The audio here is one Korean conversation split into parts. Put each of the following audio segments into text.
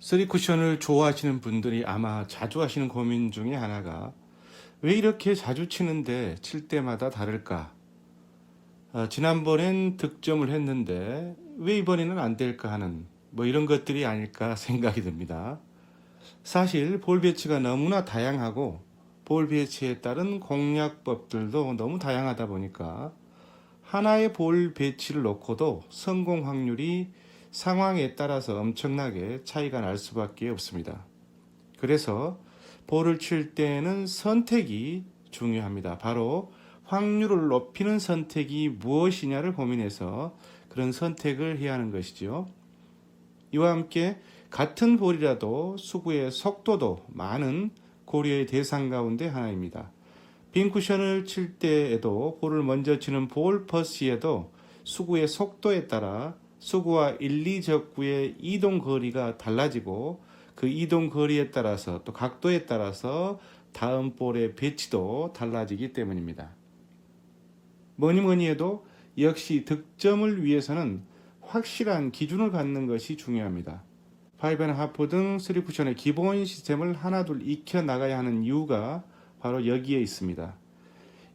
쓰리 쿠션을 좋아하시는 분들이 아마 자주 하시는 고민 중에 하나가 왜 이렇게 자주 치는데 칠 때마다 다를까? 지난번엔 득점을 했는데 왜 이번에는 안 될까 하는 이런 것들이 아닐까 생각이 듭니다. 사실 볼 배치가 너무나 다양하고 볼 배치에 따른 공략법들도 너무 다양하다 보니까 하나의 볼 배치를 놓고도 성공 확률이 상황에 따라서 엄청나게 차이가 날 수밖에 없습니다. 그래서 볼을 칠 때는 선택이 중요합니다. 바로 확률을 높이는 선택이 무엇이냐를 고민해서 그런 선택을 해야 하는 것이죠. 이와 함께 같은 볼이라도 수구의 속도도 많은 고려의 대상 가운데 하나입니다. 빈 쿠션을 칠 때에도 볼을 먼저 치는 볼 퍼시에도 수구의 속도에 따라 수구와 1, 2적구의 이동 거리가 달라지고 그 이동 거리에 따라서 또 각도에 따라서 다음 볼의 배치도 달라지기 때문입니다. 뭐니 해도 역시 득점을 위해서는 확실한 기준을 갖는 것이 중요합니다. 5&하프 등 3쿠션의 기본 시스템을 하나둘 익혀 나가야 하는 이유가 바로 여기에 있습니다.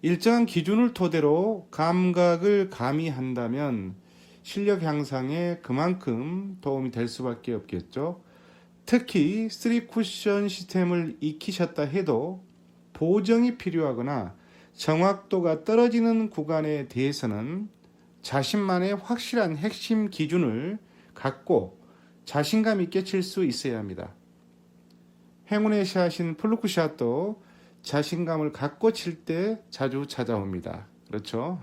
일정한 기준을 토대로 감각을 가미한다면 실력 향상에 그만큼 도움이 될 수밖에 없겠죠. 특히 3쿠션 시스템을 익히셨다 해도 보정이 필요하거나 정확도가 떨어지는 구간에 대해서는 자신만의 확실한 핵심 기준을 갖고 자신감 있게 칠 수 있어야 합니다. 행운의 샷인 플루크샷도 자신감을 갖고 칠 때 자주 찾아옵니다. 그렇죠?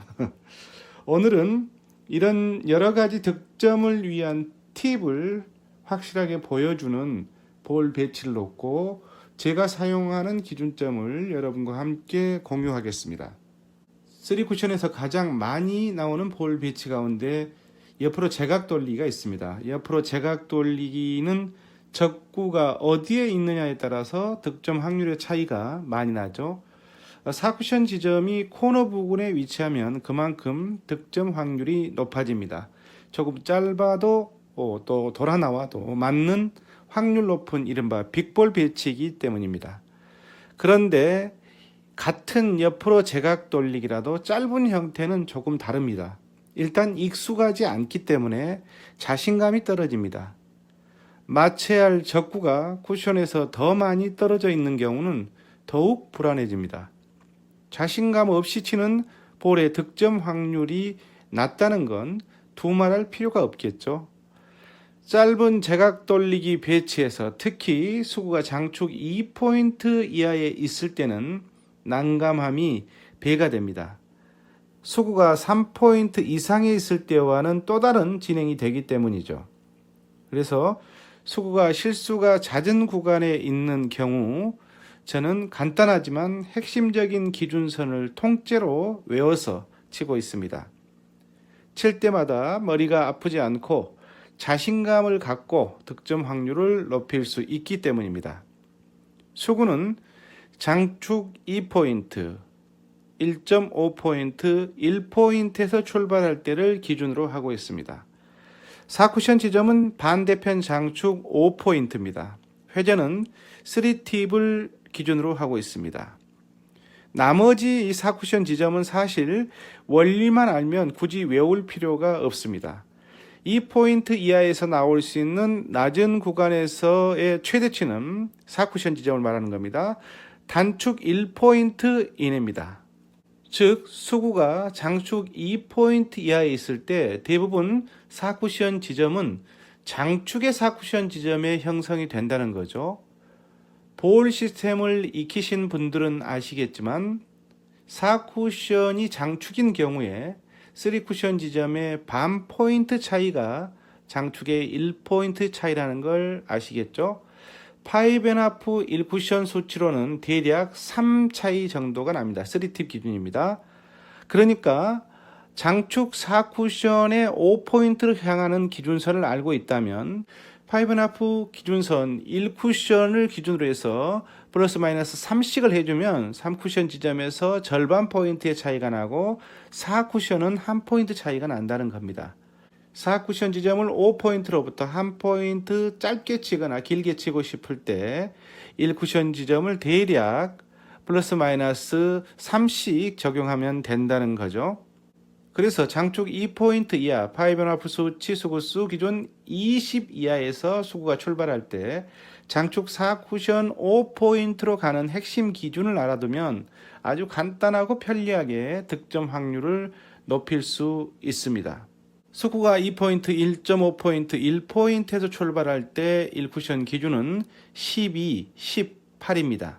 오늘은 이런 여러 가지 득점을 위한 팁을 확실하게 보여주는 볼 배치를 놓고 제가 사용하는 기준점을 여러분과 함께 공유하겠습니다. 3쿠션에서 가장 많이 나오는 볼 배치 가운데 옆으로 제각 돌리기가 있습니다. 옆으로 제각 돌리기는 적구가 어디에 있느냐에 따라서 득점 확률의 차이가 많이 나죠. 4쿠션 지점이 코너 부근에 위치하면 그만큼 득점 확률이 높아집니다. 조금 짧아도 또 돌아 나와도 맞는 확률 높은 이른바 빅볼 배치이기 때문입니다. 그런데 같은 옆으로 제각 돌리기라도 짧은 형태는 조금 다릅니다. 일단 익숙하지 않기 때문에 자신감이 떨어집니다. 맞춰야 할 적구가 쿠션에서 더 많이 떨어져 있는 경우는 더욱 불안해집니다. 자신감 없이 치는 볼의 득점 확률이 낮다는 건 두말할 필요가 없겠죠. 짧은 제각 돌리기 배치에서 특히 수구가 장축 2포인트 이하에 있을 때는 난감함이 배가 됩니다. 수구가 3포인트 이상에 있을 때와는 또 다른 진행이 되기 때문이죠. 그래서 수구가 실수가 잦은 구간에 있는 경우 저는 간단하지만 핵심적인 기준선을 통째로 외워서 치고 있습니다. 칠 때마다 머리가 아프지 않고 자신감을 갖고 득점 확률을 높일 수 있기 때문입니다. 수구는 장축 2포인트, 1.5포인트, 1포인트에서 출발할 때를 기준으로 하고 있습니다. 4쿠션 지점은 반대편 장축 5포인트입니다. 회전은 3팁을 기준으로 하고 있습니다. 나머지 이 4쿠션 지점은 사실 원리만 알면 굳이 외울 필요가 없습니다. 2포인트 이하에서 나올 수 있는 낮은 구간에서의 최대치는 4쿠션 지점을 말하는 겁니다. 단축 1포인트 이내입니다. 즉 수구가 장축 2포인트 이하에 있을 때 대부분 4쿠션 지점은 장축의 4쿠션 지점에 형성이 된다는 거죠. 볼 시스템을 익히신 분들은 아시겠지만 4쿠션이 장축인 경우에 3쿠션 지점의 반 포인트 차이가 장축의 1포인트 차이라는 걸 아시겠죠? 5&하프 1쿠션 수치로는 대략 3 차이 정도가 납니다. 3팁 기준입니다. 그러니까 장축 4쿠션의 5포인트를 향하는 기준선을 알고 있다면 5&하프 기준선 1쿠션을 기준으로 해서 플러스 마이너스 3씩을 해주면 3쿠션 지점에서 절반 포인트의 차이가 나고 4쿠션은 1포인트 차이가 난다는 겁니다. 4쿠션 지점을 5포인트로부터 1포인트 짧게 치거나 길게 치고 싶을 때 1쿠션 지점을 대략 플러스 마이너스 3씩 적용하면 된다는 거죠. 그래서 장축 2포인트 이하, 5.5 수치 수구수 기준 20 이하에서 수구가 출발할 때 장축 4쿠션 5포인트로 가는 핵심 기준을 알아두면 아주 간단하고 편리하게 득점 확률을 높일 수 있습니다. 수구가 2포인트, 1.5포인트, 1포인트에서 출발할 때 1쿠션 기준은 12, 18입니다.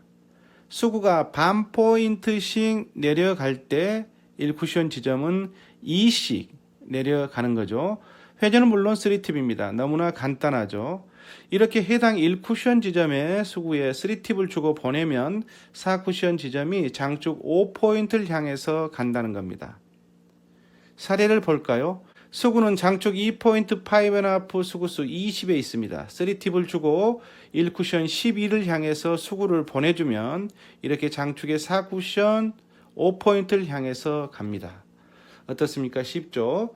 수구가 반 포인트씩 내려갈 때 1쿠션 지점은 2씩 내려가는 거죠. 회전은 물론 3팁입니다. 너무나 간단하죠. 이렇게 해당 1쿠션 지점에 수구에 3팁을 주고 보내면 4쿠션 지점이 장축 5포인트를 향해서 간다는 겁니다. 사례를 볼까요? 수구는 장축 2포인트 5.5 수구수 20에 있습니다. 3팁을 주고 1쿠션 12를 향해서 수구를 보내주면 이렇게 장축의 4쿠션 5포인트를 향해서 갑니다. 어떻습니까? 쉽죠?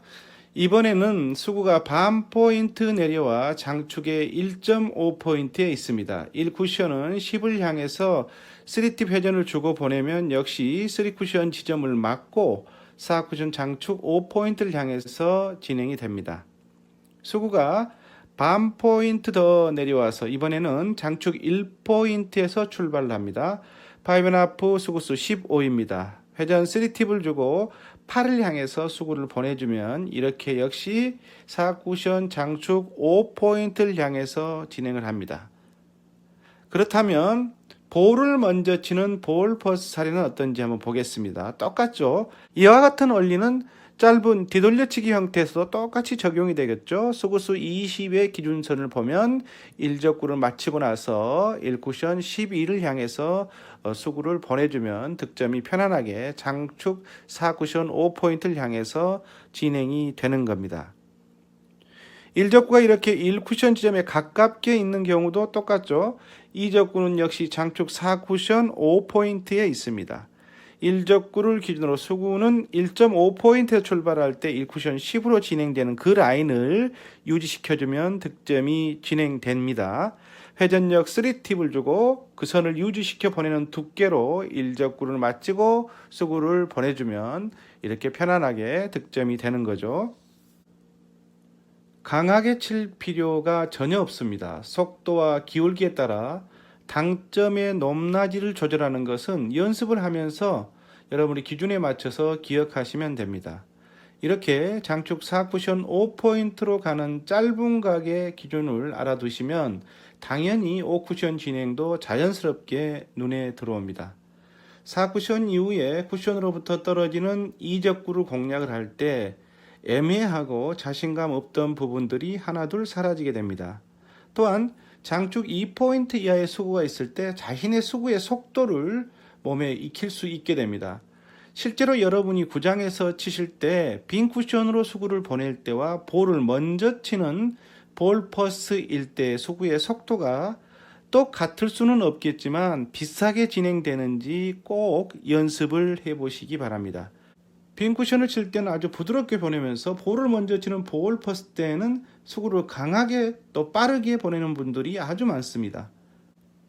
이번에는 수구가 반 포인트 내려와 장축의 1.5포인트에 있습니다. 1쿠션은 10을 향해서 3팁 회전을 주고 보내면 역시 3쿠션 지점을 맞고 4쿠션 장축 5포인트를 향해서 진행이 됩니다. 수구가 반 포인트 더 내려와서 이번에는 장축 1포인트에서 출발을 합니다. 5.5 수구수 15입니다. 회전 3팁을 주고 8을 향해서 수구를 보내주면 이렇게 역시 4쿠션 장축 5포인트를 향해서 진행을 합니다. 그렇다면 볼을 먼저 치는 볼 퍼스트 사례는 어떤지 한번 보겠습니다. 똑같죠? 이와 같은 원리는 짧은 뒤돌려치기 형태에서도 똑같이 적용이 되겠죠. 수구수 20의 기준선을 보면 1적구를 마치고 나서 1쿠션 12를 향해서 수구를 보내주면 득점이 편안하게 장축 4쿠션 5포인트를 향해서 진행이 되는 겁니다. 1적구가 이렇게 1쿠션 지점에 가깝게 있는 경우도 똑같죠. 2적구는 역시 장축 4쿠션 5포인트에 있습니다. 1적구를 기준으로 수구는 1.5포인트에 출발할 때 1쿠션 10으로 진행되는 그 라인을 유지시켜주면 득점이 진행됩니다. 회전력 3팁을 주고 그 선을 유지시켜 보내는 두께로 1적구를 마치고 수구를 보내주면 이렇게 편안하게 득점이 되는 거죠. 강하게 칠 필요가 전혀 없습니다. 속도와 기울기에 따라 당점의 높낮이를 조절하는 것은 연습을 하면서 여러분이 기준에 맞춰서 기억하시면 됩니다. 이렇게 장축 4쿠션 5포인트로 가는 짧은 각의 기준을 알아두시면 당연히 5쿠션 진행도 자연스럽게 눈에 들어옵니다. 4쿠션 이후에 쿠션으로부터 떨어지는 2적구를 공략을 할 때 애매하고 자신감 없던 부분들이 하나둘 사라지게 됩니다. 또한 장축 2포인트 이하의 수구가 있을 때 자신의 수구의 속도를 몸에 익힐 수 있게 됩니다. 실제로 여러분이 구장에서 치실 때 빈 쿠션으로 수구를 보낼 때와 볼을 먼저 치는 볼 퍼스트일 때 수구의 속도가 똑같을 수는 없겠지만 비슷하게 진행되는지 꼭 연습을 해보시기 바랍니다. 빈 쿠션을 칠 때는 아주 부드럽게 보내면서 볼을 먼저 치는 볼 퍼스트 때는 수구를 강하게 또 빠르게 보내는 분들이 아주 많습니다.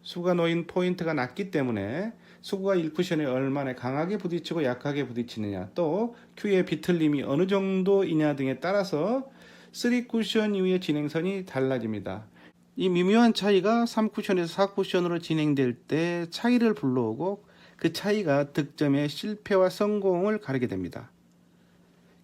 수구가 놓인 포인트가 낮기 때문에 수구가 1쿠션에 얼마나 강하게 부딪히고 약하게 부딪히느냐, 또 큐의 비틀림이 어느 정도이냐 등에 따라서 3쿠션 이후의 진행선이 달라집니다. 이 미묘한 차이가 3쿠션에서 4쿠션으로 진행될 때 차이를 불러오고 그 차이가 득점의 실패와 성공을 가르게 됩니다.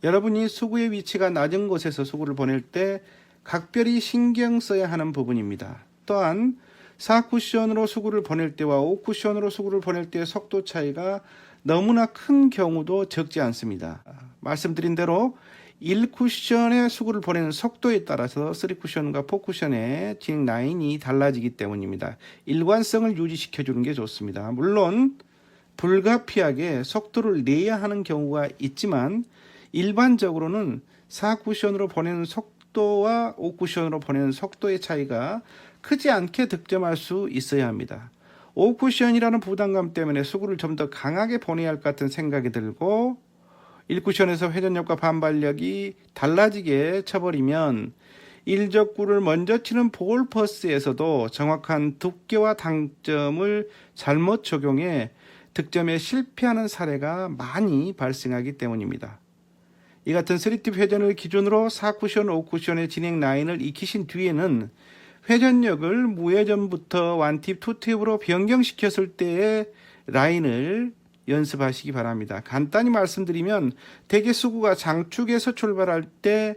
여러분이 수구의 위치가 낮은 곳에서 수구를 보낼 때 각별히 신경 써야 하는 부분입니다. 또한 4쿠션으로 수구를 보낼 때와 5쿠션으로 수구를 보낼 때의 속도 차이가 너무나 큰 경우도 적지 않습니다. 말씀드린 대로 1쿠션의 수구를 보내는 속도에 따라서 3쿠션과 4쿠션의 진행 라인이 달라지기 때문입니다. 일관성을 유지시켜 주는 게 좋습니다. 물론 불가피하게 속도를 내야 하는 경우가 있지만 일반적으로는 4쿠션으로 보내는 속도와 5쿠션으로 보내는 속도의 차이가 크지 않게 득점할 수 있어야 합니다. 5쿠션이라는 부담감 때문에 수구를 좀 더 강하게 보내야 할 것 같은 생각이 들고 1쿠션에서 회전력과 반발력이 달라지게 쳐버리면 일적구를 먼저 치는 볼 퍼스에서도 정확한 두께와 당점을 잘못 적용해 득점에 실패하는 사례가 많이 발생하기 때문입니다. 이 같은 3팁 회전을 기준으로 4쿠션, 5쿠션의 진행 라인을 익히신 뒤에는 회전력을 무회전부터 1팁, 2팁으로 변경시켰을 때의 라인을 연습하시기 바랍니다. 간단히 말씀드리면 대개 수구가 장축에서 출발할 때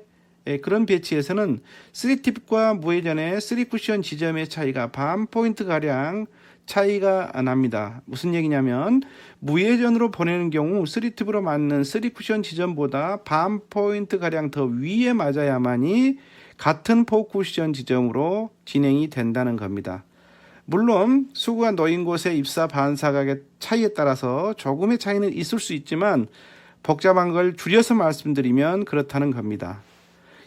그런 배치에서는 3팁과 무회전의 3쿠션 지점의 차이가 반 포인트 가량 차이가 납니다. 무슨 얘기냐면 무회전으로 보내는 경우 3팁으로 맞는 3쿠션 지점보다 반 포인트 가량 더 위에 맞아야만이 같은 4쿠션 지점으로 진행이 된다는 겁니다. 물론 수구가 놓인 곳의 입사 반사각의 차이에 따라서 조금의 차이는 있을 수 있지만 복잡한 걸 줄여서 말씀드리면 그렇다는 겁니다.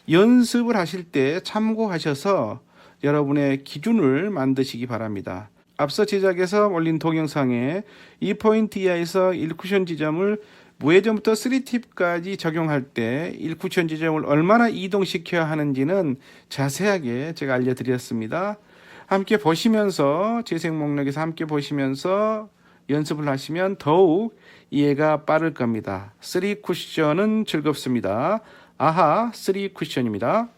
연습을 하실 때 참고하셔서 여러분의 기준을 만드시기 바랍니다. 앞서 제작해서 올린 동영상에 이 포인트 이하에서 1쿠션 지점을 무회전부터 3팁까지 적용할 때 1쿠션 지점을 얼마나 이동시켜야 하는지는 자세하게 제가 알려드렸습니다. 함께 보시면서 재생 목록에서 함께 보시면서 연습을 하시면 더욱 이해가 빠를 겁니다. 3쿠션은 즐겁습니다. 아하 3쿠션입니다.